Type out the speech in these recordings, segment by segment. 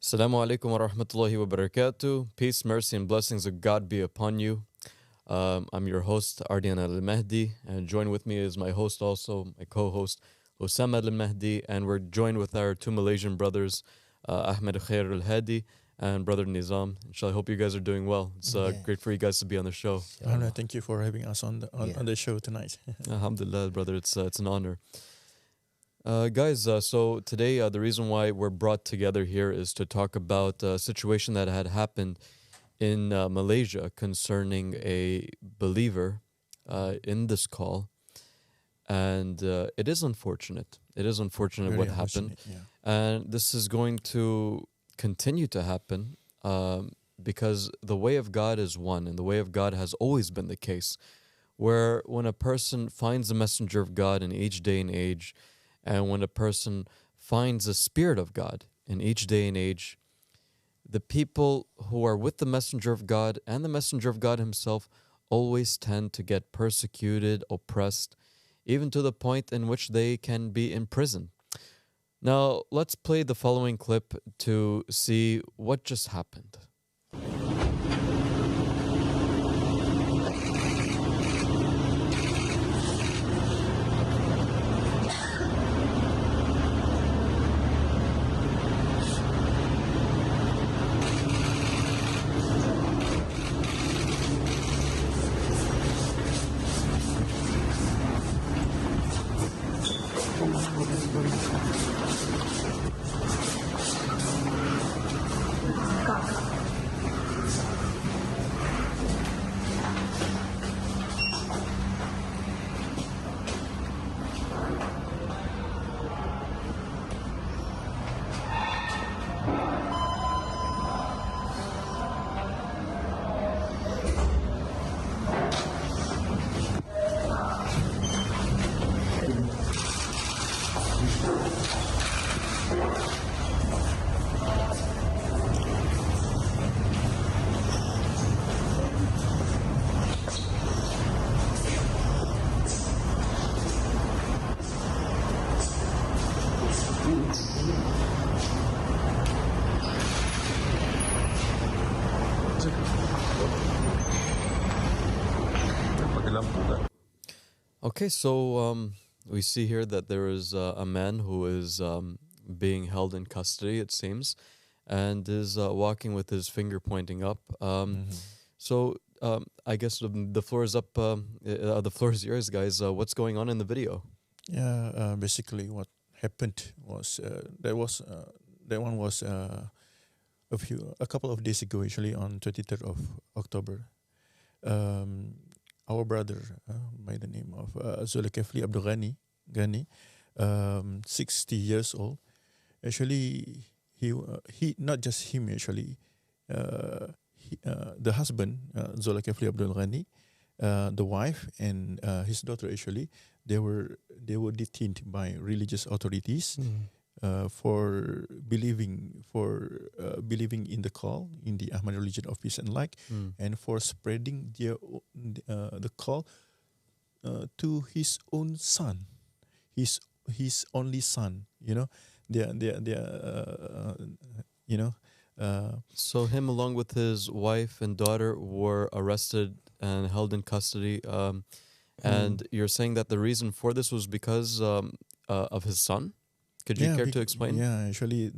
Assalamu alaikum wa rahmatullahi wa barakatuh. Peace, mercy, and blessings of God be upon you. I'm your host, Ardian Al Mahdi, and join with me is my host, also my co host, Osama Al Mahdi, and we're joined with our two Malaysian brothers, Ahmed Khair Al Hadi and brother Nizam. Inshallah, I hope you guys are doing well. It's great for you guys to be on the show. Alhamdulillah, thank you for having us on the show tonight. Alhamdulillah, brother, it's an honor. Guys, so today the reason why we're brought together here is to talk about a situation that had happened in Malaysia concerning a believer in this call. And it is unfortunate. It is unfortunate Very what happened. And this is going to continue to happen because the way of God is one, and the way of God has always been the case, where when a person finds the messenger of God in each day and age, and when a person finds the Spirit of God in each day and age, the people who are with the messenger of God and the messenger of God himself always tend to get persecuted, oppressed, even to the point in which they can be imprisoned. Now, let's play the following clip to see what just happened. Okay, so we see here that there is a man who is being held in custody, it seems, and is walking with his finger pointing up. So I guess the floor is up. The floor is yours, guys. What's going on in the video? Basically, what happened was that one was a couple of days ago, actually, on 23rd of October. Our brother, by the name of Zolekafeli Bin Abd Ghani, 60 years old. Actually, he not just him. Actually, the husband, Zolekafeli Bin Abd Ghani, the wife and his daughter. Actually, they were detained by religious authorities for believing in the call in the Ahmadi religion of peace and like, and for spreading the call to his own son, his only son. So him, along with his wife and daughter, were arrested and held in custody. And you're saying that the reason for this was because of his son? Could you care to explain? Yeah, actually,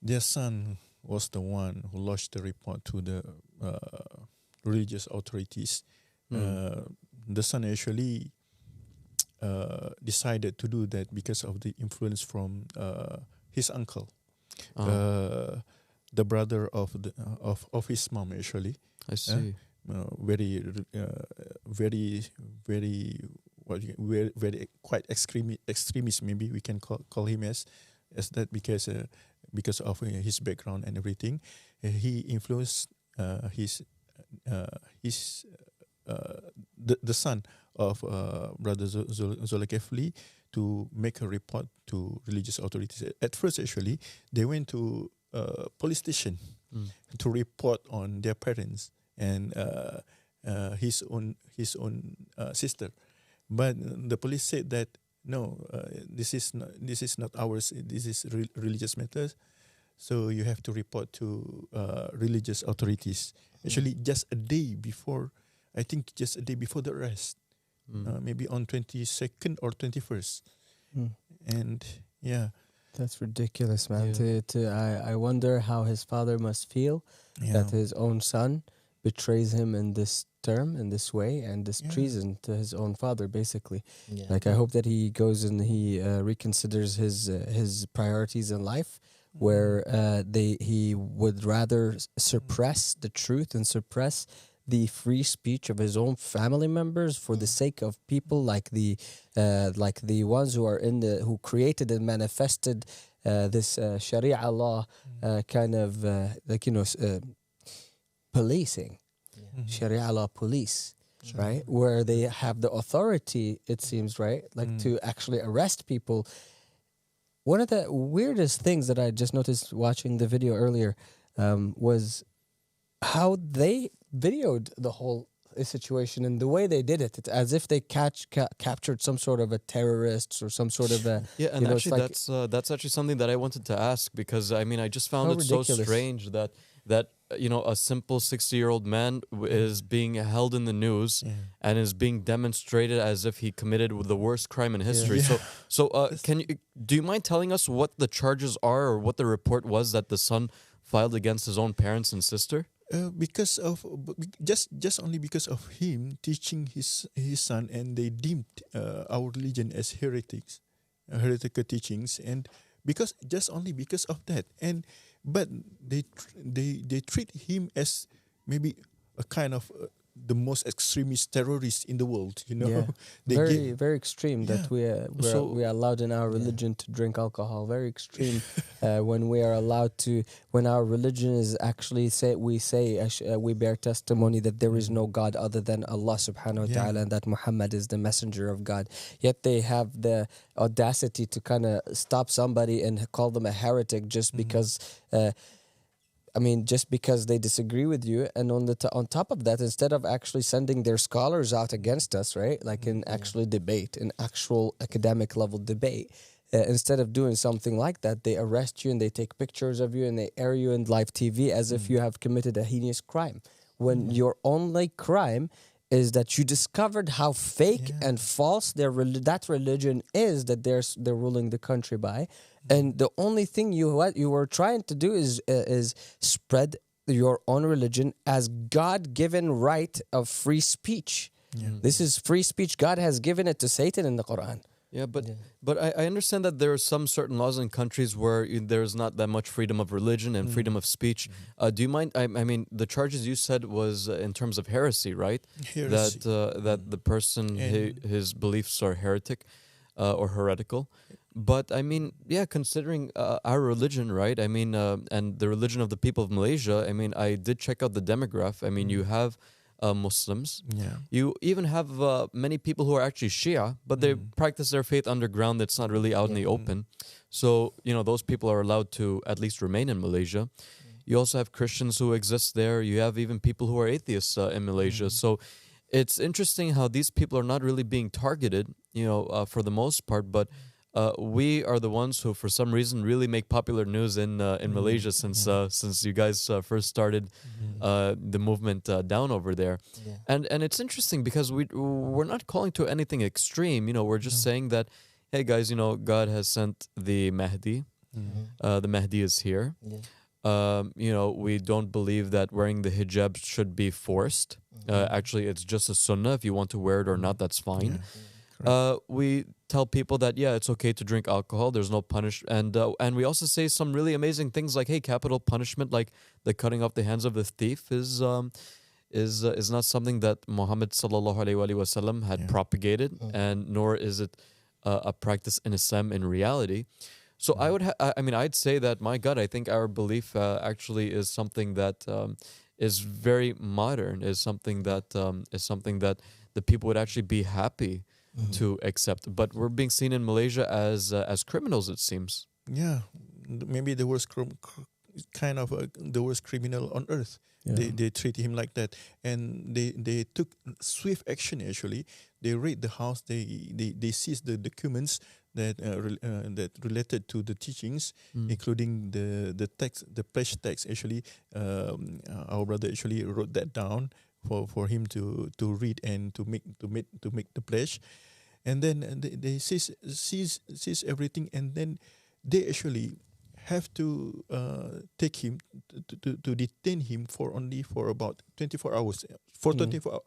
their son was the one who lodged the report to the religious authorities. The son actually decided to do that because of the influence from his uncle, the brother of his mom. Actually, I see. Very quite extremist. Maybe we can call him as that because of his background and everything. He influenced the son of brother Zolekafeli to make a report to religious authorities. At first, actually, they went to police station to report on their parents and his own sister, but the police said that no, this is not ours. This is religious matters. So you have to report to religious authorities. Actually, just a day before, I think just a day before the arrest, maybe on 22nd or 21st. And yeah. That's ridiculous, man. Yeah. I wonder how his father must feel that his own son betrays him in this term, in this way, and this treason to his own father, basically. Yeah. Like, I hope that he goes and he reconsiders his priorities in life, where he would rather suppress the truth and suppress the free speech of his own family members for the sake of people like the ones who are who created and manifested this Sharia law kind of policing, Sharia law police, right? Where they have the authority, it seems, right? Like to actually arrest people. One of the weirdest things that I just noticed watching the video earlier was how they videoed the whole situation and the way they did it. It's as if they captured some sort of a terrorist or some sort of a... Yeah, and actually that's actually something that I wanted to ask, because I mean, I just found it ridiculous. so strange that a simple 60-year-old man is being held in the news and is being demonstrated as if he committed the worst crime in history. So do you mind telling us what the charges are, or what the report was that the son filed against his own parents and sister? Because of just only because of him teaching his son, and they deemed our religion as heretical teachings, and only because of that, but they treat him as maybe a kind of the most extremist terrorist in the world, Yeah. Very extreme that we are allowed in our religion to drink alcohol. Very extreme when we are allowed to, when our religion is actually we bear testimony that there is no God other than Allah subhanahu wa ta'ala, and that Muhammad is the messenger of God. Yet they have the audacity to kind of stop somebody and call them a heretic just because just because they disagree with you. And on top of that, instead of actually sending their scholars out against us, right, like in actually debate, in actual academic level debate, instead of doing something like that, they arrest you and they take pictures of you and they air you in live TV as if you have committed a heinous crime, when your only crime is that you discovered how fake and false that religion is that they're ruling the country by. And the only thing you were trying to do is spread your own religion as God-given right of free speech. This is free speech. God has given it to Satan in the Quran. Yeah, but I understand that there are some certain laws in countries where there's not that much freedom of religion and freedom of speech. Do you mind? I mean, the charges you said was in terms of heresy, right? Heresy. That the person his beliefs are heretic or heretical. But I mean, considering our religion, right? I mean, and the religion of the people of Malaysia. I mean, I did check out the demograph. I mean, you have Muslims. Yeah. You even have many people who are actually Shia, but they practice their faith underground. That's not really out in the open. So, those people are allowed to at least remain in Malaysia. You also have Christians who exist there. You have even people who are atheists in Malaysia. So it's interesting how these people are not really being targeted, for the most part, but we are the ones who, for some reason, really make popular news in Malaysia since you guys first started the movement down over there, and it's interesting because we're not calling to anything extreme. We're just saying that, hey guys, God has sent the Mahdi. The Mahdi is here. We don't believe that wearing the hijab should be forced. Actually, it's just a sunnah. If you want to wear it or not, that's fine. We tell people that it's okay to drink alcohol. There's no punishment, and we also say some really amazing things like, hey, capital punishment, like the cutting off the hands of the thief, is not something that Muhammad sallallahu alaihi wasallam had propagated, and nor is it a practice in Islam in reality. So I'd say that, my God, I think our belief actually is something that is very modern, is something that the people would actually be happy to accept, but we're being seen in Malaysia as criminals, it seems. Yeah, maybe the worst the worst criminal on earth, They treat him like that, and they took swift action. Actually, they raid the house. They seized the documents that that related to the teachings, including the text, the pledge text. Actually, our brother actually wrote that down for him to read and to make the pledge, and then they seize everything, and then they actually have to take him to detain him for about 24 hours, for 24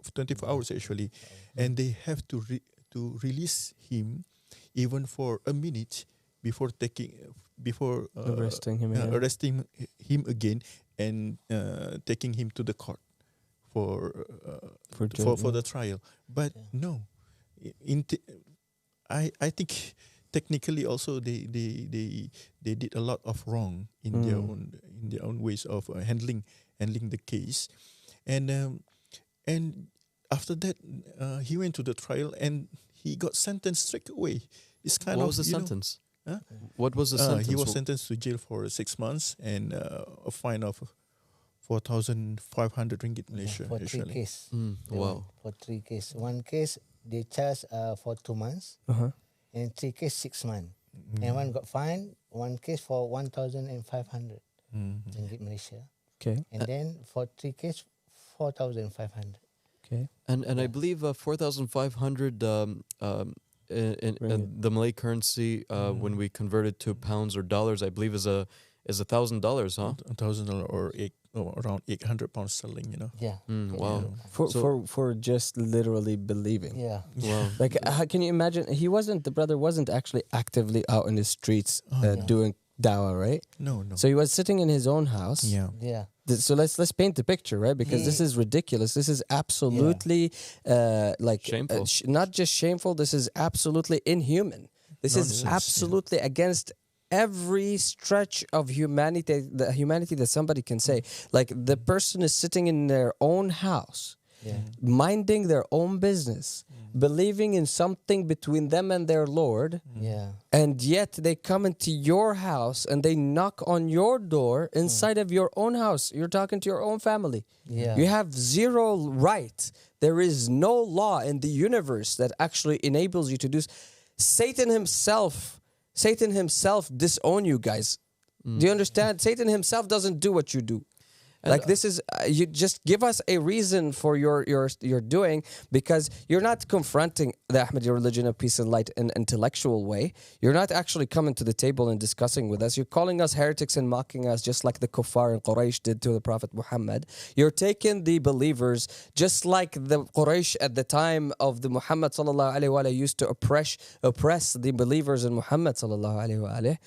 hours actually, and they have to release him even for a minute before arresting him again and taking him to the court for the trial. But no, I think technically also they did a lot of wrong in their own ways of handling the case, and after that he went to the trial and he got sentenced straight away. It's kind What of was the sentence? Huh? What was the sentence? He was sentenced to jail for 6 months and a fine of 4,500 ringgit Malaysia. For 3 actually. cases. Wow. For 3 cases. 1 case they charged for 2 months. And 3 case 6 months. And one got fined. 1 case for 1,500 ringgit Malaysia. Okay. And then for 3 case 4,500. Okay. And I believe 4,500 in the Malay currency when we convert it to pounds or dollars, I believe is $1,000, huh? $1,000 or around 800 pounds sterling. Yeah. Wow. For just literally believing. Yeah. Wow. Like, how can you imagine? The brother wasn't actually actively out in the streets doing dawah, right? No. So he was sitting in his own house. Yeah. Yeah. So let's paint the picture, right? Because this is ridiculous. This is absolutely Shameful. not just shameful. This is absolutely inhuman. This is Nonsense, absolutely against every stretch of humanity that somebody can say. Like, the person is sitting in their own house, minding their own business, believing in something between them and their Lord, and yet they come into your house and they knock on your door inside of your own house. You're talking to your own family. You have zero right. There is no law in the universe that actually enables you to do. Satan himself disown you guys. Do you understand? Satan himself doesn't do what you do. Like, this is you just give us a reason for your doing, because you're not confronting the Ahmadi religion of peace and light in an intellectual way. You're not actually coming to the table and discussing with us. You're calling us heretics and mocking us, just like the kuffar and Quraysh did to the Prophet Muhammad. You're taking the believers, just like the Quraysh at the time of the Muhammad sallallahu alaihi wasallam used to oppress the believers in Muhammad sallallahu alaihi wasallam.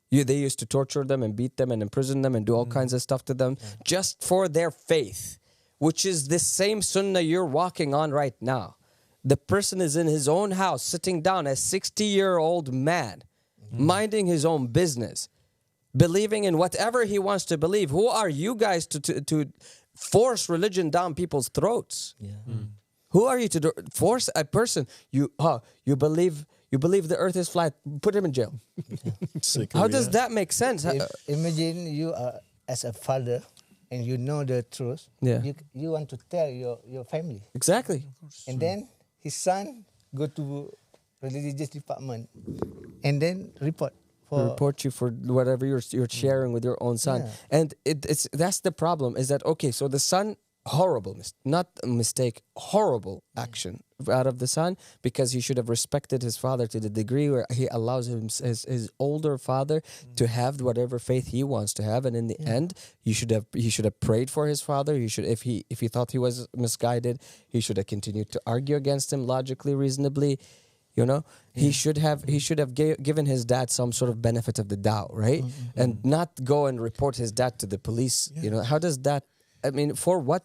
They used to torture them and beat them and imprison them and do all kinds of stuff to them just for their faith, which is the same sunnah you're walking on right now. The person is in his own house, sitting down, a 60-year-old man, minding his own business, believing in whatever he wants to believe. Who are you guys to force religion down people's throats? Who are you to force a person? You believe the earth is flat, put him in jail. How does that make sense? Imagine you are as a father and you know the truth. You want to tell your family. Exactly. And then his son go to religious department and then report you for whatever you're sharing with your own son. And that's the problem, is that, okay, so the son, horrible action out of the son, because he should have respected his father to the degree where he allows his older father to have whatever faith he wants to have, and in the end he should have prayed for his father. He should, if he thought he was misguided, he should have continued to argue against him logically, reasonably. He should have given his dad some sort of benefit of the doubt, right? And not go and report his dad to the police. How does that? I mean, for what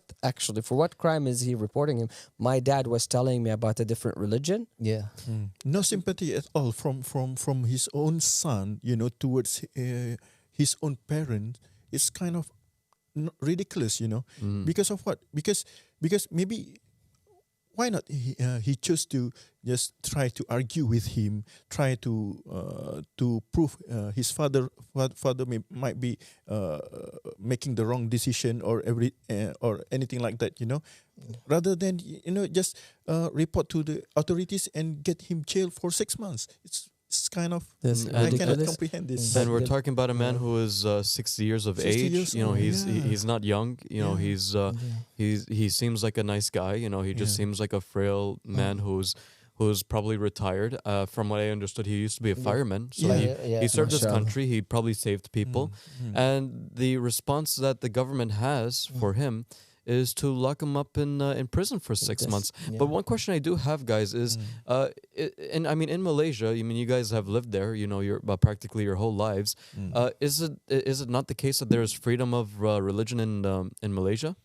crime is he reporting him? My dad was telling me about a different religion. No sympathy at all from his own son, towards his own parent. It's kind of ridiculous, because of what? Because maybe why not he chose to just try to argue with him, try to prove his father might be making the wrong decision or anything like that, rather than just report to the authorities and get him jailed for 6 months. It's kind of That's I cannot ridiculous. comprehend this. And we're talking about a man who is 60 years of 60 age. years You know, old, he's not young. You know, he seems like a nice guy. You know, he just seems like a frail man who's probably retired. From what I understood, he used to be a fireman. So he served his Mashallah. country. He probably saved people. And the response that the government has for him is to lock him up in prison for 6 months. But one question I do have, guys, is, and I mean, in Malaysia, I mean, you guys have lived there, you're practically your whole lives. Is it not the case that there is freedom of religion in Malaysia?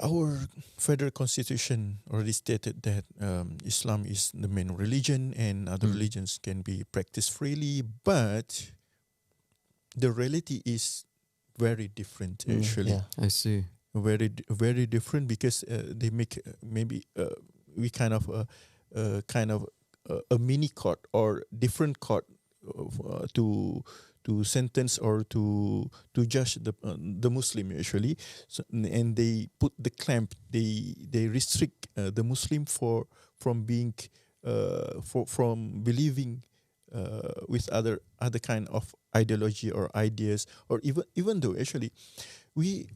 Our federal constitution already stated that Islam is the main religion and other religions can be practiced freely, but the reality is very different, actually. I see. Very, very different, because they make maybe we kind of a mini court or different court to sentence or to judge the Muslim, actually. So, and they put the clamp, they restrict the Muslim from being from believing with other kind of ideology or ideas, or even though actually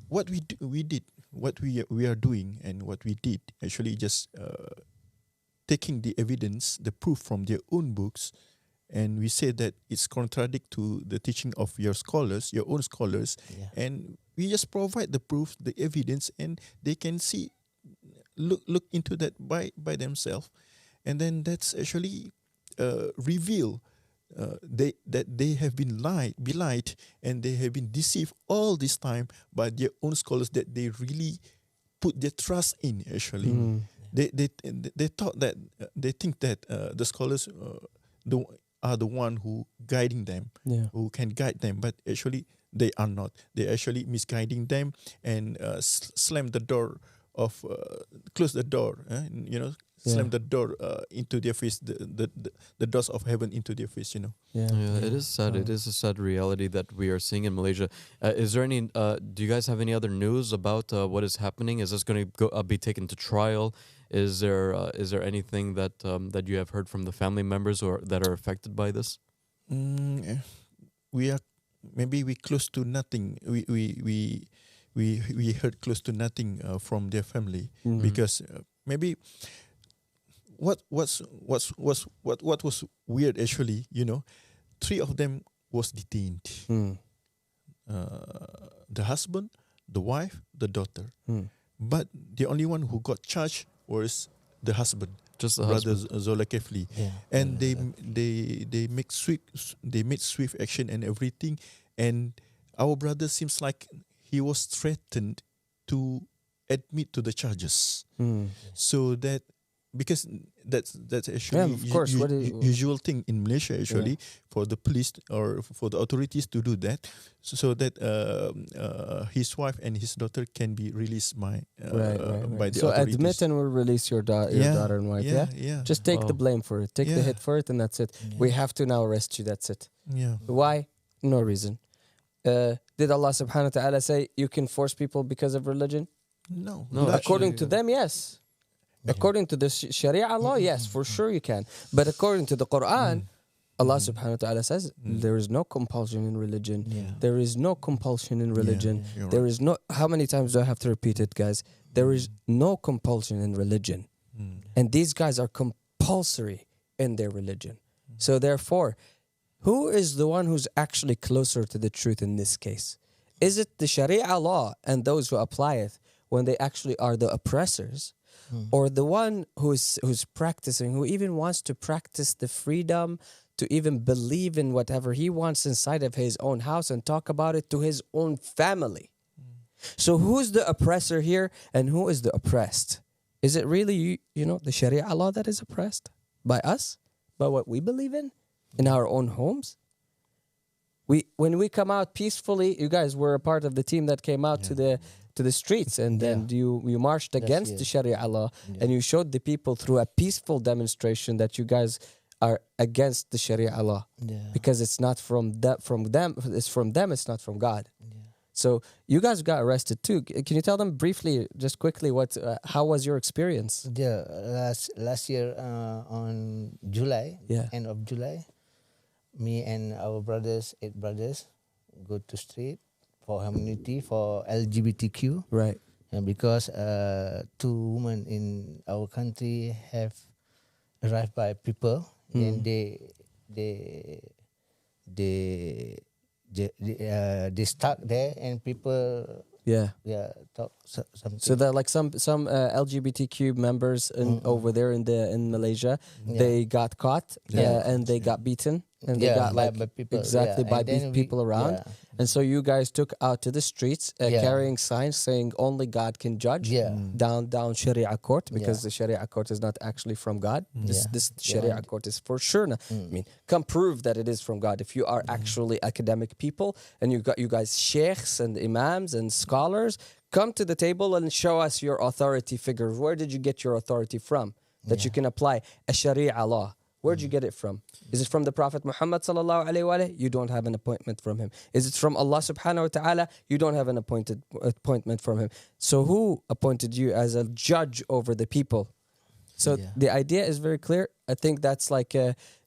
what we are doing and what we did actually just taking the evidence, the proof from their own books, and we say that it's contradict to the teaching of your own scholars, and we just provide the proof, the evidence, and they can see, look into that by themselves, and then that's actually reveal that they have been belied, and they have been deceived all this time by their own scholars that they really put their trust in. Actually, they thought that they think that the scholars are the one who guiding them, who can guide them, but actually they are not. They actually misguiding them and slam the door of close the door. Slam the door into their face, the doors of heaven into their face, It is sad. It is a sad reality that we are seeing in Malaysia. Is there any? Do you guys have any other news about what is happening? Is this going to be taken to trial? Is there anything that that you have heard from the family members or that are affected by this? We close to nothing. We heard close to nothing from their family, because maybe. What was weird, actually, 3 of them was detained. The husband, the wife, the daughter. But the only one who got charged was the husband, just the brother husband. Zolekafeli. And they made swift action and everything. And our brother seems like he was threatened to admit to the charges. So that. Because that's actually of course. Usual thing in Malaysia, actually, for the police or for the authorities to do that, so that his wife and his daughter can be released by the authorities. So admit and we'll release your daughter and wife. Just take the blame for it. Take the hit for it, and that's it. We have to now arrest you. That's it. Why? No reason. Did Allah subhanahu wa ta'ala say you can force people because of religion? No. According to them, yes. According to the Sharia law, yes, for sure you can. But according to the Quran, Allah subhanahu wa ta'ala says there is no compulsion in religion. There is no compulsion in religion. There is no. How many times do I have to repeat it, guys? There is no compulsion in religion. And these guys are compulsory in their religion. So therefore, who is the one who's actually closer to the truth in this case? Is it the Sharia law and those who apply it when they actually are the oppressors? Or the one who's practicing, who even wants to practice the freedom to even believe in whatever he wants inside of his own house and talk about it to his own family? So who's the oppressor here and who is the oppressed? Is it really, the Sharia law that is oppressed? By us? By what we believe in our own homes? when we come out peacefully, you guys were a part of the team that came out to the streets, and then you marched against the Sharia law, and you showed the people through a peaceful demonstration that you guys are against the Sharia law, because it's not from them, it's from them, it's not from God. So you guys got arrested too. Can you tell them briefly, just quickly, how was your experience? Yeah, last year on July, end of July, me and our brothers, 8 brothers, go to street for humanity, for LGBTQ. Right. And because 2 women in our country have arrived by people, and they stuck there, and people talk something. So that like some LGBTQ members over there in Malaysia, they got caught and they got beaten, and they got like by people, by people around. And so you guys took out to the streets carrying signs saying only God can judge, down Sharia court, because the Sharia court is not actually from God. This Sharia court is for sure. I mean, come prove that it is from God. If you are actually academic people and you guys sheikhs and imams and scholars, come to the table and show us your authority figure. Where did you get your authority from that you can apply a Sharia law? Where did you get it from? Is it from the Prophet Muhammad sallallahu alaihi wasallam? You don't have an appointment from him. Is it from Allah subhanahu wa ta'ala? You don't have an appointment from him. So who appointed you as a judge over the people? So the idea is very clear. I think that's like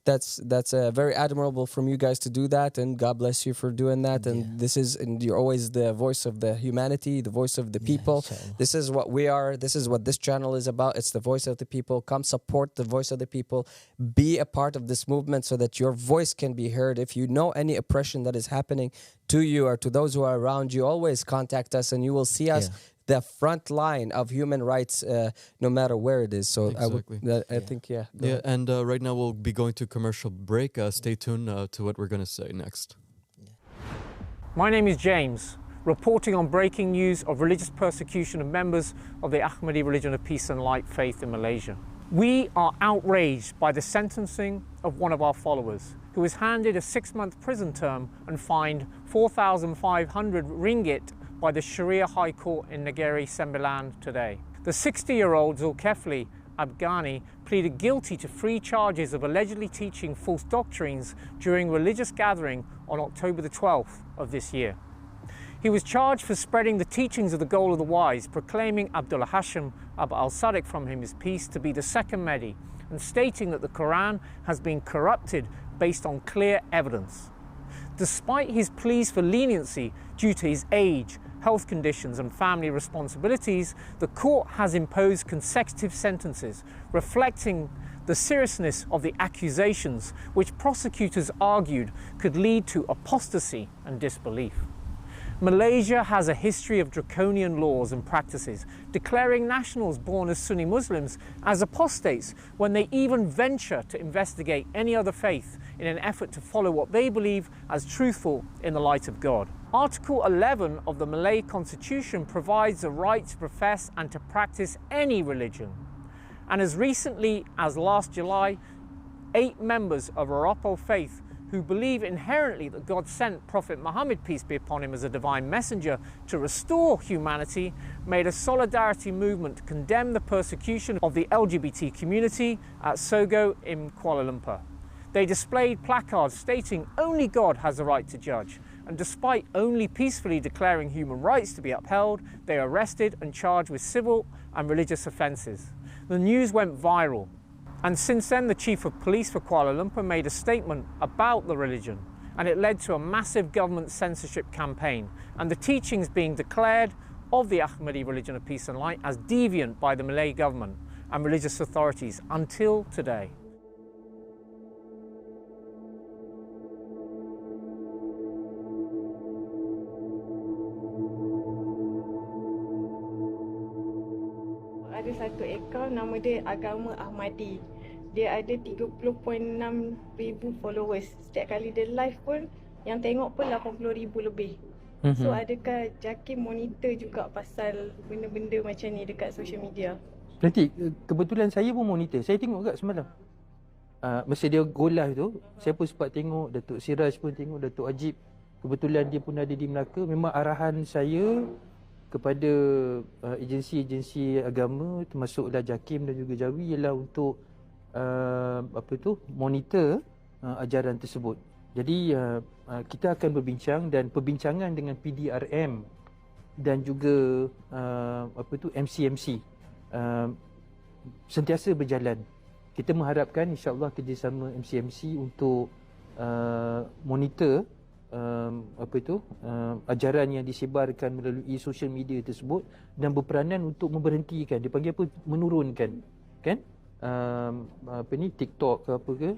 that's very admirable from you guys to do that, and God bless you for doing that. And and you're always the voice of the humanity, the voice of the people. This is what we are. This is what this channel is about. It's the voice of the people. Come support the voice of the people. Be a part of this movement so that your voice can be heard. If you know any oppression that is happening to you or to those who are around you, always contact us, and you will see us the front line of human rights, no matter where it is. So I think, and right now we'll be going to commercial break. Stay tuned to what we're going to say next. My name is James, reporting on breaking news of religious persecution of members of the Ahmadi religion of peace and light faith in Malaysia. We are outraged by the sentencing of one of our followers, who was handed a 6-month prison term and fined 4,500 ringgit by the Sharia High Court in Negeri Sembilan today. The 60-year-old Zolekafeli Bin Abd Ghani pleaded guilty to 3 charges of allegedly teaching false doctrines during a religious gathering on October the 12th of this year. He was charged for spreading the teachings of the goal of the wise, proclaiming Abdullah Hashim Abu al-Sadiq, from him his peace, to be the second Mahdi, and stating that the Quran has been corrupted based on clear evidence. Despite his pleas for leniency due to his age, health conditions and family responsibilities, the court has imposed consecutive sentences reflecting the seriousness of the accusations, which prosecutors argued could lead to apostasy and disbelief. Malaysia has a history of draconian laws and practices, declaring nationals born as Sunni Muslims as apostates when they even venture to investigate any other faith in an effort to follow what they believe as truthful in the light of God. Article 11 of the Malay Constitution provides the right to profess and to practice any religion. And as recently as last July, 8 members of AROPL faith who believe inherently that God sent Prophet Muhammad, peace be upon him, as a divine messenger to restore humanity, made a solidarity movement to condemn the persecution of the LGBT community at Sogo in Kuala Lumpur. They displayed placards stating only God has the right to judge, and despite only peacefully declaring human rights to be upheld, they are arrested and charged with civil and religious offences. The news went viral, and since then the Chief of Police for Kuala Lumpur made a statement about the religion, and it led to a massive government censorship campaign, and the teachings being declared of the Ahmadi religion of peace and light as deviant by the Malay government and religious authorities until today. Ada satu akaun nama dia Agama Ahmadi. Dia ada 30.6 ribu followers. Setiap kali dia live pun yang tengok pun 80,000 lebih. So adakah Jaki monitor juga pasal benda-benda macam ni dekat social media? Nanti kebetulan saya pun monitor. Saya tengok kat semalam. Masa dia go live tu, saya pun sempat tengok, Datuk Siraj pun tengok, Datuk Ajib. kebetulan dia pun ada di Melaka. Memang arahan saya kepada agensi-agensi agama termasuklah JAKIM dan juga JAWI ialah untuk monitor ajaran tersebut. Jadi kita akan berbincang dan perbincangan dengan PDRM dan juga MCMC sentiasa berjalan. Kita mengharapkan insya-Allah kerjasama MCMC untuk monitor ajaran yang disebarkan melalui social media tersebut dan berperanan untuk memberhentikan, dia panggil apa, menurunkan kan TikTok ke apa ke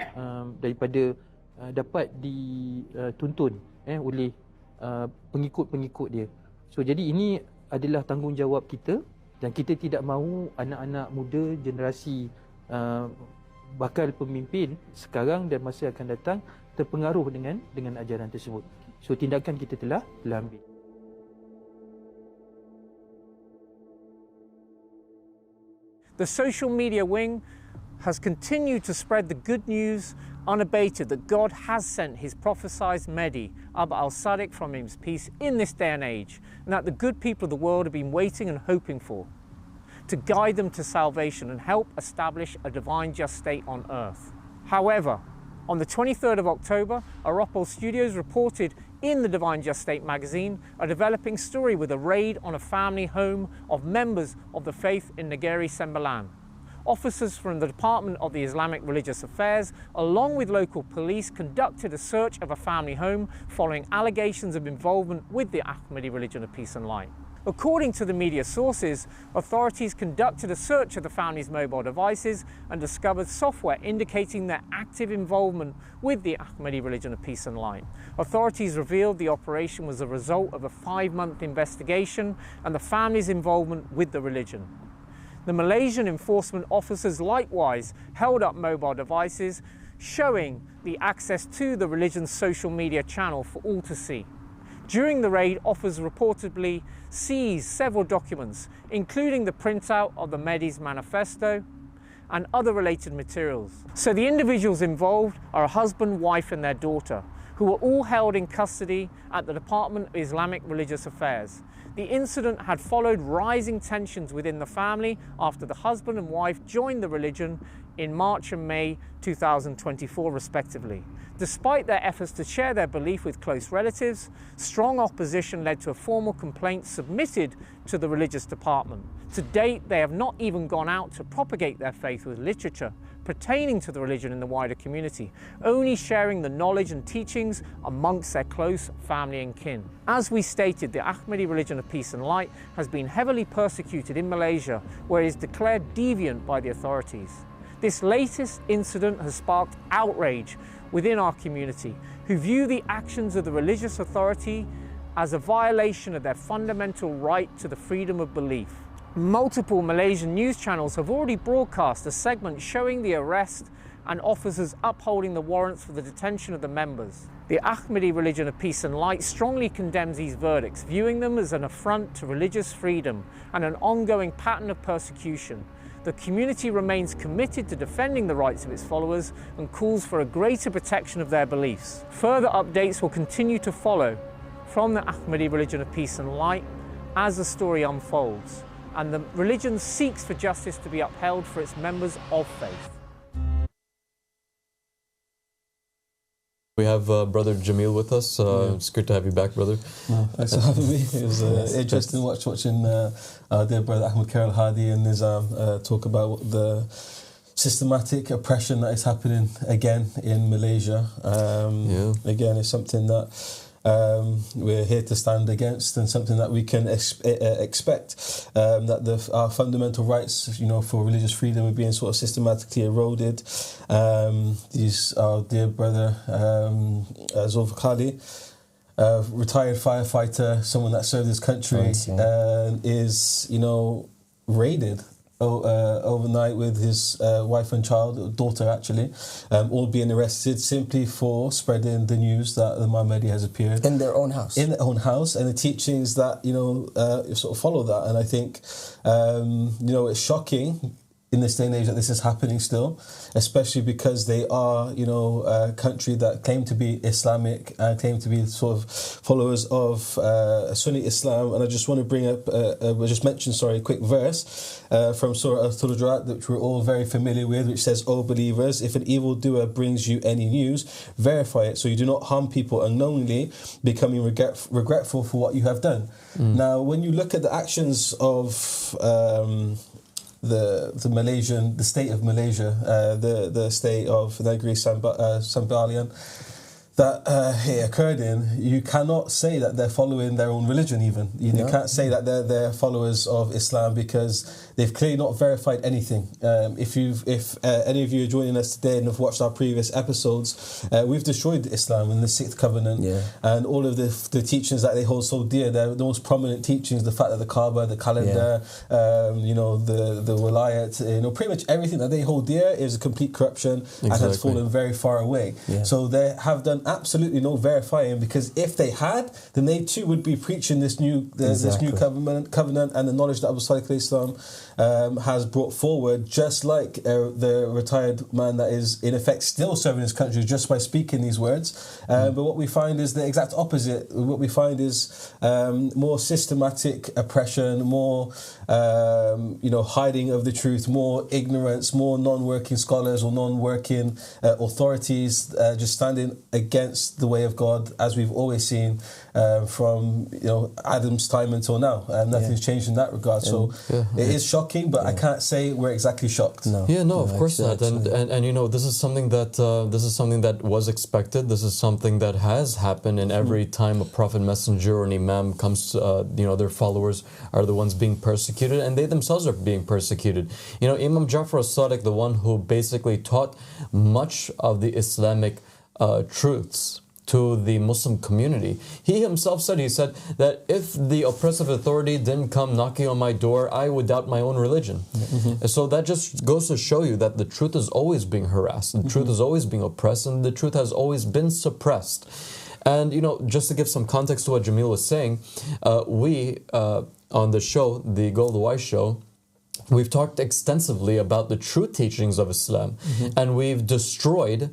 daripada dapat dituntun oleh pengikut-pengikut dia. So jadi ini adalah tanggungjawab kita dan kita tidak mahu anak-anak muda generasi bakal pemimpin sekarang dan masa akan datang terpengaruh dengan ajaran tersebut. So tindakan kita telah ambil. The social media wing has continued to spread the good news unabated that God has sent his prophesied Mahdi, Abd al-Sadiq, from his peace in this day and age, and that the good people of the world have been waiting and hoping for, to guide them to salvation and help establish a divine just state on earth. However, on the 23rd of October, AROPL Studios reported in the Divine Just State magazine a developing story with a raid on a family home of members of the faith in Negeri Sembilan. Officers from the Department of the Islamic Religious Affairs, along with local police, conducted a search of a family home following allegations of involvement with the Ahmadi religion of peace and light. According to the media sources, authorities conducted a search of the family's mobile devices and discovered software indicating their active involvement with the Ahmadi religion of peace and light. Authorities revealed the operation was a result of a 5-month investigation and the family's involvement with the religion. The Malaysian enforcement officers likewise held up mobile devices showing the access to the religion's social media channel for all to see. During the raid, officers reportedly seized several documents, including the printout of the Mahdi's manifesto and other related materials. So the individuals involved are a husband, wife and their daughter, who were all held in custody at the Department of Islamic Religious Affairs. The incident had followed rising tensions within the family after the husband and wife joined the religion in March and May 2024 respectively. Despite their efforts to share their belief with close relatives, strong opposition led to a formal complaint submitted to the religious department. To date, they have not even gone out to propagate their faith with literature pertaining to the religion in the wider community, only sharing the knowledge and teachings amongst their close family and kin. As we stated, the Ahmadi religion of peace and light has been heavily persecuted in Malaysia, where it is declared deviant by the authorities. This latest incident has sparked outrage within our community, who view the actions of the religious authority as a violation of their fundamental right to the freedom of belief. Multiple Malaysian news channels have already broadcast a segment showing the arrest and officers upholding the warrants for the detention of the members. The Ahmadi religion of peace and light strongly condemns these verdicts, viewing them as an affront to religious freedom and an ongoing pattern of persecution. The community remains committed to defending the rights of its followers and calls for a greater protection of their beliefs. Further updates will continue to follow from the Ahmadi religion of peace and light as the story unfolds, and the religion seeks for justice to be upheld for its members of faith. We have Brother Jamil with us. It's good to have you back, brother. Thanks for having me. It was interesting watching dear brother Ahmed Karel Hadi and Nizam talk about the systematic oppression that is happening again in Malaysia. Again, it's something that we're here to stand against, and something that we can expect, that our fundamental rights, for religious freedom are being sort of systematically eroded. Our dear brother Zoelkafeli, retired firefighter, someone that served his country, is raided overnight with his wife and daughter actually, all being arrested simply for spreading the news that the Mahdi has appeared in their own house. In their own house, and the teachings that sort of follow that. And I think it's shocking in this day and age that this is happening still, especially because they are, you know, a country that claim to be Islamic and claim to be sort of followers of Sunni Islam. And I just want to bring up, a quick verse from Surah Al-Hujurat, which we're all very familiar with, which says, "O believers, if an evildoer brings you any news, verify it, so you do not harm people unknowingly, becoming regretful for what you have done." Now, when you look at the actions of the state of Malaysia, the state of Negeri Sembilan, that it occurred in, you cannot say that they're following their own religion even. You can't say that they're followers of Islam because they've clearly not verified anything. If any of you are joining us today and have watched our previous episodes, we've destroyed Islam in the 6th covenant, and all of the teachings that they hold so dear. They're the most prominent teachings: the fact that the Kaaba, the calendar, the wilayat, pretty much everything that they hold dear is a complete corruption and has fallen very far away. So they have done absolutely no verifying, because if they had, then they too would be preaching this new covenant and the knowledge that Abu Salih Islam has brought forward, just like the retired man that is in effect still serving his country just by speaking these words. But what we find is the exact opposite. What we find is more systematic oppression, more hiding of the truth, more ignorance, more non-working scholars or non-working authorities just standing against the way of God, as we've always seen from Adam's time until now. Nothing's changed in that regard. So it is shocking, but I can't say we're exactly shocked. Of course not. And this is something that was expected. This is something that has happened. And every time a prophet, messenger, or an imam comes, their followers are the ones being persecuted, and they themselves are being persecuted. Imam Ja'far as-Sadiq, the one who basically taught much of the Islamic truths to the Muslim community. He himself said, that if the oppressive authority didn't come knocking on my door, I would doubt my own religion. So that just goes to show you that the truth is always being harassed, the truth is always being oppressed, and the truth has always been suppressed. And, just to give some context to what Jamil was saying, we, on the show, the Go the Wise show, we've talked extensively about the true teachings of Islam, and we've destroyed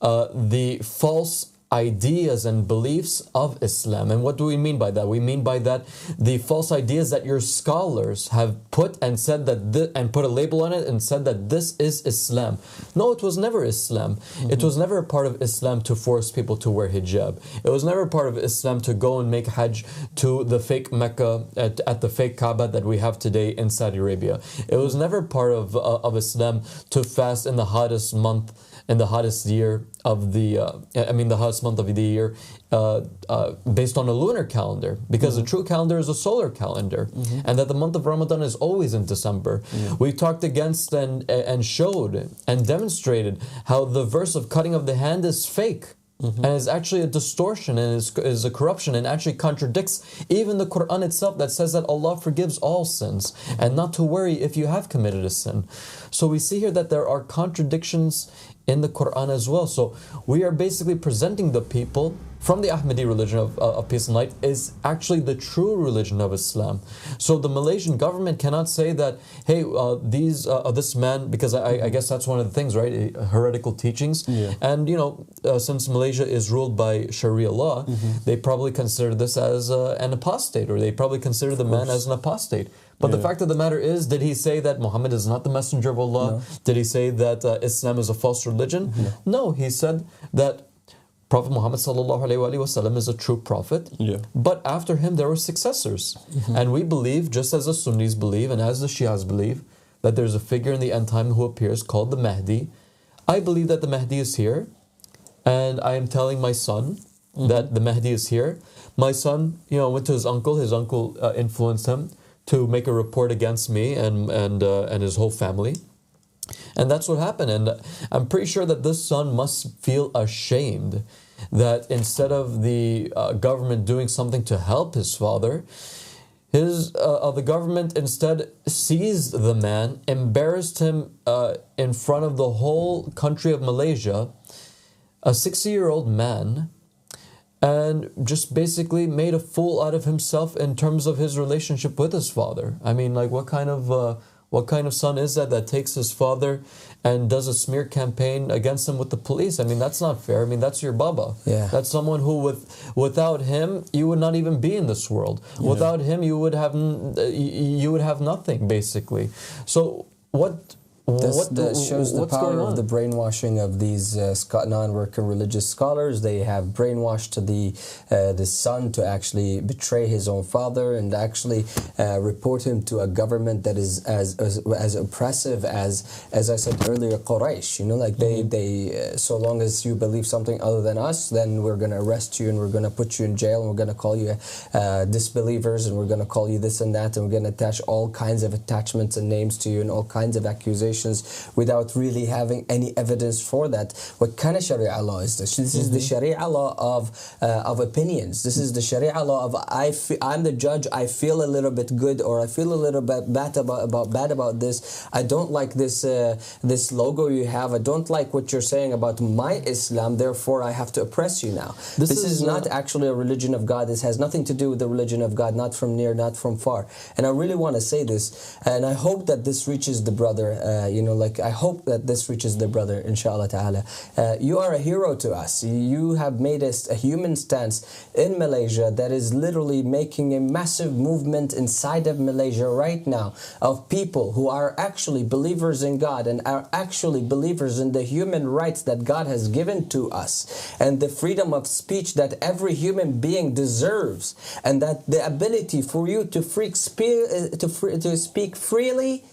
the false ideas and beliefs of Islam. And what do we mean by that? We mean by that the false ideas that your scholars have put and said that and put a label on it and said that this is Islam. No, it was never Islam. It was never a part of Islam to force people to wear hijab. It was never part of Islam to go and make Hajj to the fake Mecca at the fake Kaaba that we have today in Saudi Arabia. It was never part of Islam to fast in the hottest month, in the hottest year of the hottest month of the year, based on a lunar calendar, because the true calendar is a solar calendar, and that the month of Ramadan is always in December. We talked against and showed and demonstrated how the verse of cutting of the hand is fake. And is actually a distortion, and is a corruption, and actually contradicts even the Quran itself that says that Allah forgives all sins and not to worry if you have committed a sin. So we see here that there are contradictions in the Quran as well. So we are basically presenting the people from the Ahmadi religion of peace and light is actually the true religion of Islam. So the Malaysian government cannot say that, hey, this man, because I guess that's one of the things, right? Heretical teachings. And, since Malaysia is ruled by Sharia law, they probably consider this as an apostate, or they probably consider the man as an apostate. But the fact of the matter is, did he say that Muhammad is not the messenger of Allah? No. Did he say that Islam is a false religion? No, he said that Prophet Muhammad ﷺ is a true prophet, but after him there were successors. And we believe, just as the Sunnis believe and as the Shias believe, that there's a figure in the end time who appears called the Mahdi. I believe that the Mahdi is here, and I am telling my son that the Mahdi is here. My son, went to his uncle. His uncle influenced him to make a report against me and his whole family. And that's what happened. And I'm pretty sure that this son must feel ashamed that instead of the government doing something to help his father, the government instead seized the man, embarrassed him in front of the whole country of Malaysia, a 60-year-old man, and just basically made a fool out of himself in terms of his relationship with his father. I mean, like, what kind of What kind of son is that takes his father and does a smear campaign against him with the police? I mean, that's not fair. I mean, that's your baba. Yeah. That's someone who, without him, you would not even be in this world. Yeah. Without him, you would have nothing, basically. So That shows the power of the brainwashing of these non-working religious scholars. They have brainwashed the son to actually betray his own father and actually report him to a government that is as oppressive as I said earlier, Quraysh. You know, like they so long as you believe something other than us, then we're going to arrest you and we're going to put you in jail and we're going to call you disbelievers and we're going to call you this and that and we're going to attach all kinds of attachments and names to you and all kinds of accusations without really having any evidence for that. What kind of Sharia law is this? This is the Sharia law of opinions. This is the Sharia law of I'm the judge. I feel a little bit good or I feel a little bit bad about this. I don't like this logo you have. I don't like what you're saying about my Islam. Therefore, I have to oppress you now. This is not actually a religion of God. This has nothing to do with the religion of God. Not from near, not from far. And I really want to say this, and I hope that this reaches the brother. I hope that this reaches the brother, inshallah ta'ala. You are a hero to us. You have made us a human stance in Malaysia that is literally making a massive movement inside of Malaysia right now of people who are actually believers in God and are actually believers in the human rights that God has given to us and the freedom of speech that every human being deserves, and that the ability for you to speak freely.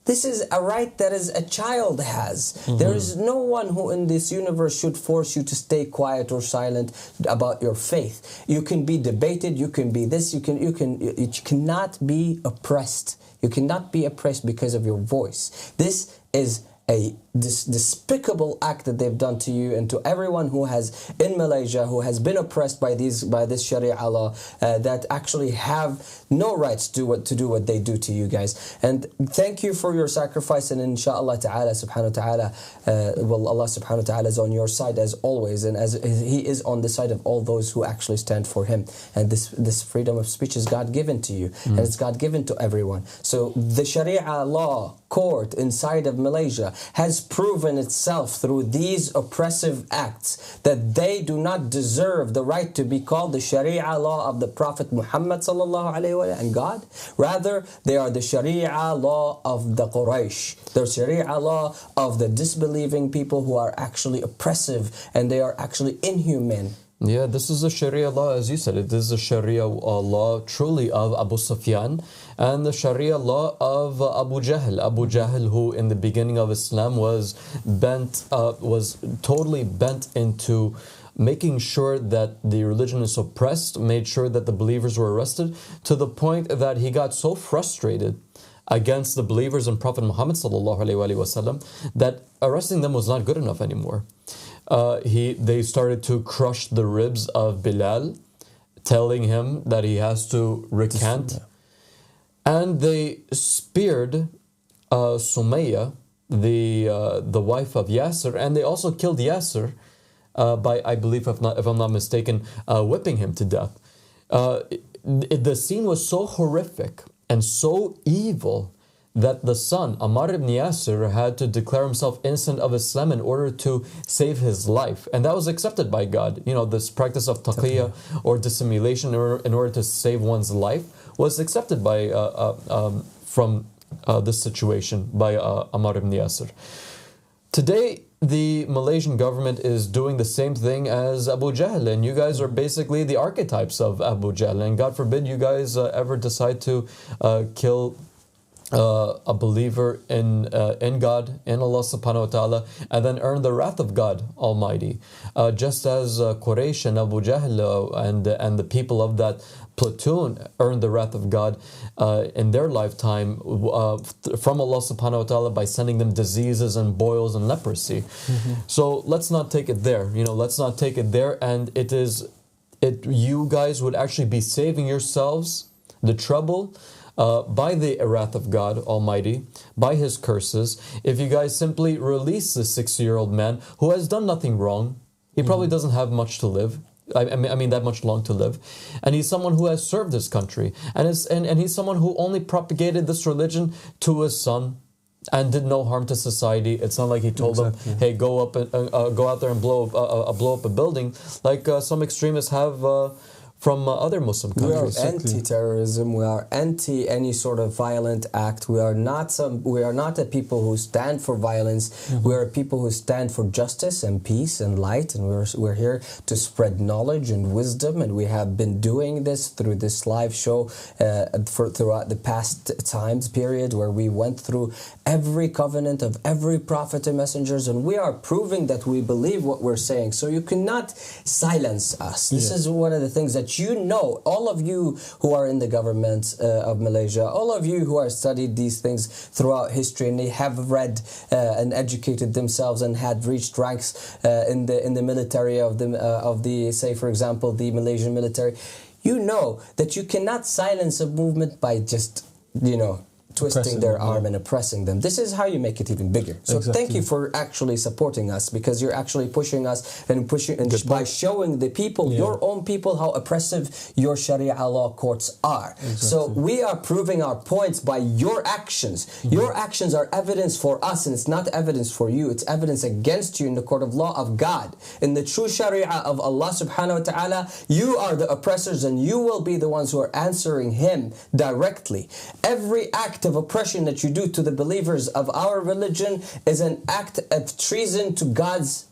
This is a right that a child has. There is no one who in this universe should force you to stay quiet or silent about your faith. You can be debated, you can be this, you cannot be oppressed. You cannot be oppressed because of your voice. This is a despicable act that they've done to you and to everyone who has in Malaysia who has been oppressed by this Sharia law that actually have no rights to do what they do to you guys. And thank you for your sacrifice, and inshallah ta'ala subhanahu wa ta'ala Allah subhanahu wa ta'ala is on your side as always, and as He is on the side of all those who actually stand for Him. And this freedom of speech is God given to you, and it's God given to everyone. So the Sharia law court inside of Malaysia has proven itself through these oppressive acts that they do not deserve the right to be called the Sharia law of the Prophet Muhammad sallallahu alaihi wasallam and God. Rather, they are the Sharia law of the Quraysh, the Sharia law of the disbelieving people who are actually oppressive and they are actually inhumane. Yeah, this is the Sharia law, as you said. It is the Sharia law truly of Abu Sufyan and the Sharia law of Abu Jahl. Abu Jahl, who in the beginning of Islam was totally bent into making sure that the religion is suppressed, made sure that the believers were arrested, to the point that he got so frustrated against the believers in Prophet Muhammad sallallahu alaihi wasallam that arresting them was not good enough anymore. They started to crush the ribs of Bilal, telling him that he has to recant. And they speared Sumayya, the wife of Yasser, and they also killed Yasser by, I believe, if I'm not mistaken, whipping him to death. The scene was so horrific and so evil that the son, Ammar ibn Yasir, had to declare himself innocent of Islam in order to save his life. And that was accepted by God. You know, this practice of taqiyya or dissimulation in order to save one's life was accepted by from this situation by Ammar ibn Yasir. Today, the Malaysian government is doing the same thing as Abu Jahl, and you guys are basically the archetypes of Abu Jahl. And God forbid you guys ever decide to kill a believer in God, in Allah subhanahu wa ta'ala, and then earn the wrath of God Almighty. Just as Quraysh and Abu Jahl and the people of that platoon earned the wrath of God in their lifetime from Allah subhanahu wa ta'ala by sending them diseases and boils and leprosy. So let's not take it there. You know, let's not take it there. And you guys would actually be saving yourselves the trouble by the wrath of God Almighty, by His curses, if you guys simply release this 60-year-old man who has done nothing wrong. He probably doesn't have much to live. I mean that much long to live, and he's someone who has served his country, and he's someone who only propagated this religion to his son, and did no harm to society. It's not like he told them, "Hey, go out there and blow up a building," like some extremists have from other Muslim countries. We are anti-terrorism. We are anti any sort of violent act. We are not a people who stand for violence. We are people who stand for justice and peace and light. And we're here to spread knowledge and wisdom. And we have been doing this through this live show throughout the past times period, where we went through every covenant of every prophet and messengers, and we are proving that we believe what we're saying. So you cannot silence us. This is one of the things that all of you who are in the government of Malaysia, all of you who have studied these things throughout history, and they have read and educated themselves and had reached ranks in the military of the say, for example, the Malaysian military. You know that you cannot silence a movement by just twisting their arm and oppressing them. This is how you make it even bigger. So thank you for actually supporting us, because you're actually pushing us and by showing the people, your own people, how oppressive your Sharia law courts are. So we are proving our points by your actions. Your actions are evidence for us, and it's not evidence for you. It's evidence against you in the court of law of God. In the true Sharia of Allah subhanahu wa ta'ala, you are the oppressors, and you will be the ones who are answering Him directly. Every act of oppression that you do to the believers of our religion is an act of treason to God's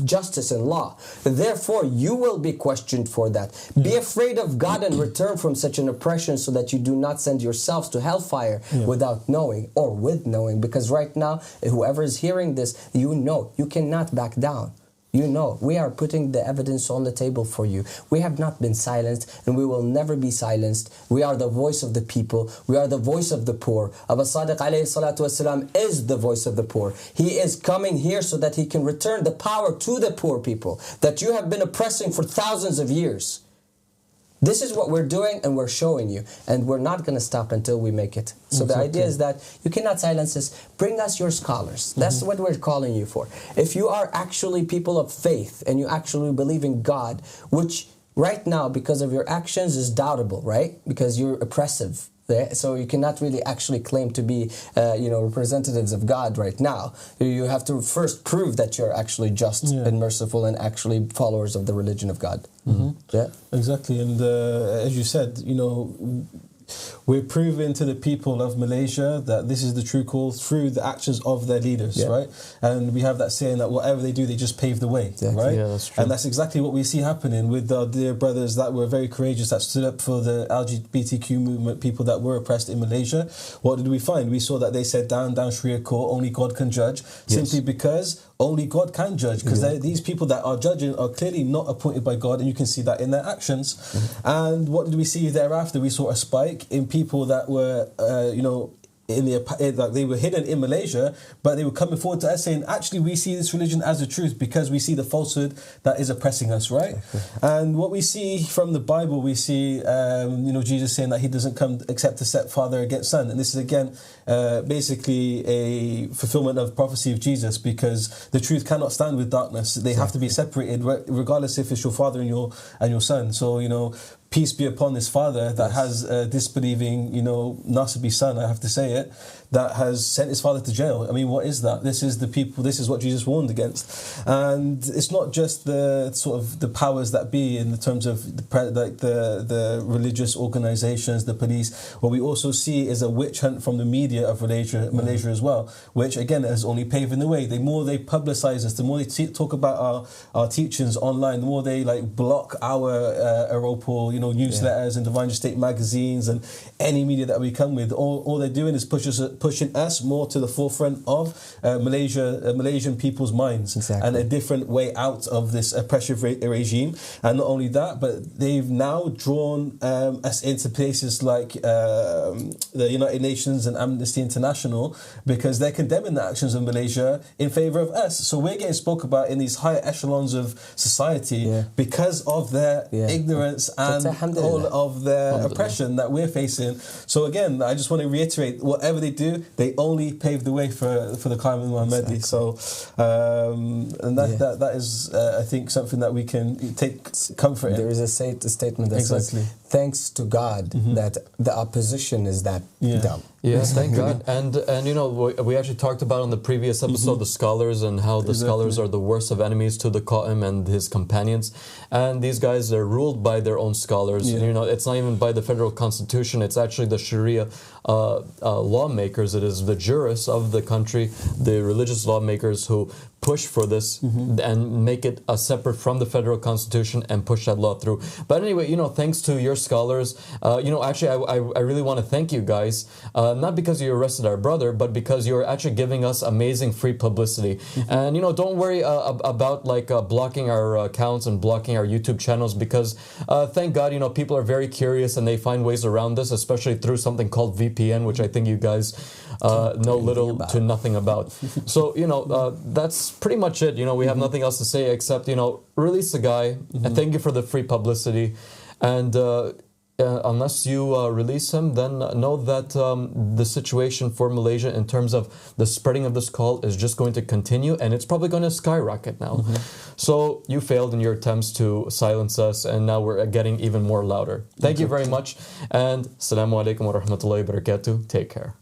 justice and law. Therefore, you will be questioned for that. Be afraid of God and return from such an oppression, so that you do not send yourselves to hellfire without knowing, or with knowing. Because right now, whoever is hearing this, you cannot back down. We are putting the evidence on the table for you. We have not been silenced, and we will never be silenced. We are the voice of the people. We are the voice of the poor. Abba Sadiq alayhi salatu wasalam is the voice of the poor. He is coming here so that he can return the power to the poor people that you have been oppressing for thousands of years. This is what we're doing, and we're showing you, and we're not going to stop until we make it. So the idea is that you cannot silence us. Bring us your scholars. That's what we're calling you for. If you are actually people of faith, and you actually believe in God, which right now, because of your actions, is doubtable, right? Because you're oppressive. So you cannot really actually claim to be, representatives of God right now. You have to first prove that you're actually just and merciful, and actually followers of the religion of God. Yeah, exactly. And as you said, we're proving to the people of Malaysia that this is the true call through the actions of their leaders, right? And we have that saying that whatever they do, they just pave the way, right? Yeah, that's true. And that's exactly what we see happening with our dear brothers that were very courageous, that stood up for the LGBTQ movement, people that were oppressed in Malaysia. What did we find? We saw that they said down Sharia court, only God can judge, simply because only God can judge, because these people that are judging are clearly not appointed by God, and you can see that in their actions. And what did we see thereafter? We saw a spike in people that were, like they were hidden in Malaysia, but they were coming forward to us saying, actually, we see this religion as the truth because we see the falsehood that is oppressing us, right? And what we see from the Bible, we see, Jesus saying that He doesn't come except to set father against son. And this is, again, basically a fulfillment of prophecy of Jesus, because the truth cannot stand with darkness. They have to be separated, regardless if it's your father and your son. So, peace be upon this father that has a disbelieving, Nasibi son, I have to say it, that has sent his father to jail. I mean, what is that? This is the people, this is what Jesus warned against. And it's not just the sort of the powers that be in the terms of the religious organizations, the police. What we also see is a witch hunt from the media of Malaysia as well, which again is only paving the way. The more they publicize us, the more they talk about our teachings online, the more they block our AROPL, newsletters and Divine State magazines and any media that we come with. All they're doing is pushing us more to the forefront of Malaysian people's minds, and a different way out of this oppressive regime. And not only that, but they've now drawn us into places like the United Nations and Amnesty International, because they're condemning the actions of Malaysia in favor of us. So we're getting spoke about in these higher echelons of society because of their ignorance and all of the oppression that we're facing. So again, I just want to reiterate, whatever they do, they only pave the way for the Qa'im al-Ahmadi. Exactly. So, and that is, I think, something that we can take comfort in. There is a statement that says, thanks to God that the opposition is that dumb. Yes, thank God. And you know, we actually talked about on the previous episode the scholars and how the scholars are the worst of enemies to the Qa'im and his companions. And these guys are ruled by their own scholars. You know, it's not even by the federal constitution. It's actually the Sharia lawmakers. It is the jurists of the country, the religious lawmakers who push for this and make it separate from the federal constitution and push that law through. But anyway, you know, thanks to your scholars, you know, actually I really want to thank you guys, not because you arrested our brother, but because you're actually giving us amazing free publicity. And, you know, don't worry about like blocking our accounts and blocking our YouTube channels, because thank God, you know, people are very curious and they find ways around this, especially through something called VPN, which I think you guys know little to nothing about. So, you know, that's pretty much it. You know, we have nothing else to say except, you know, release the guy and thank you for the free publicity. And unless you release him, then know that the situation for Malaysia in terms of the spreading of this call is just going to continue, and it's probably going to skyrocket now. So you failed in your attempts to silence us, and now we're getting even more louder. Thank you very much, and Assalamu alaikum wa rahmatullahi wa barakatuh. Take care.